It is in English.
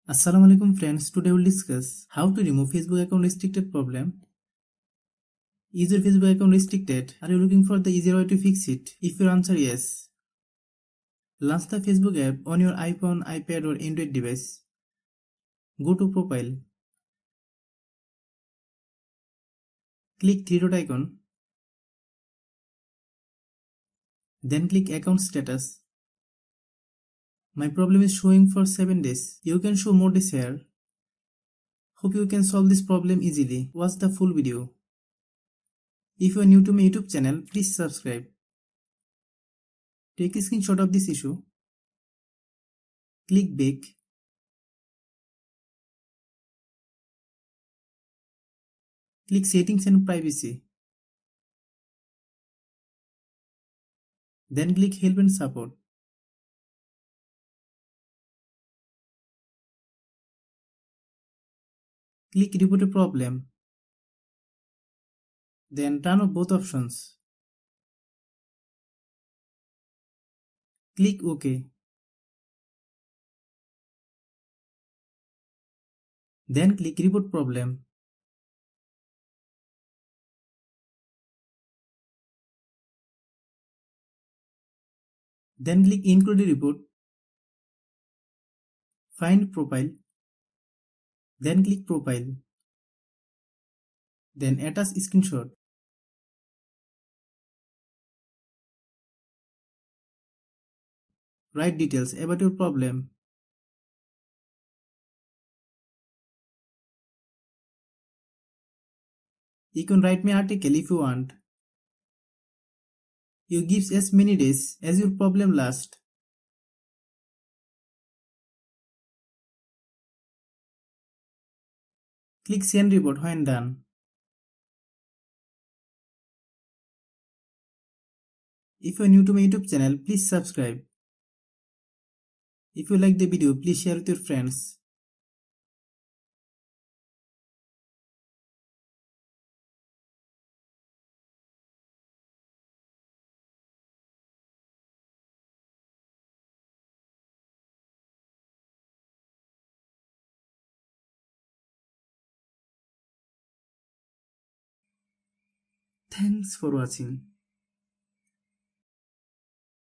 Assalamu alaikum friends, today we'll discuss how to remove Facebook account restricted problem. Is your Facebook account restricted? Are you looking for the easier way to fix it? If your answer is yes, launch the Facebook app on your iPhone, iPad or Android device. Go to Profile. Click three dot icon. Then click Account Status. My problem is showing for 7 days. You can show more days here. Hope you can solve this problem easily. Watch the full video. If you are new to my YouTube channel, please subscribe. Take a screenshot of this issue. Click Back. Click Settings and Privacy. Then click Help and Support. Click Report a problem. Then turn off both options. Click OK. Then click Report problem. Then click Inquiry Report. Find Profile. Then click Profile. Then attach screenshot. Write details about your problem. You can write me article if you want. You give as many days as your problem lasts. Click Send Report when done. If you are new to my YouTube channel, please subscribe. If you like the video, please share with your friends. Thanks for watching.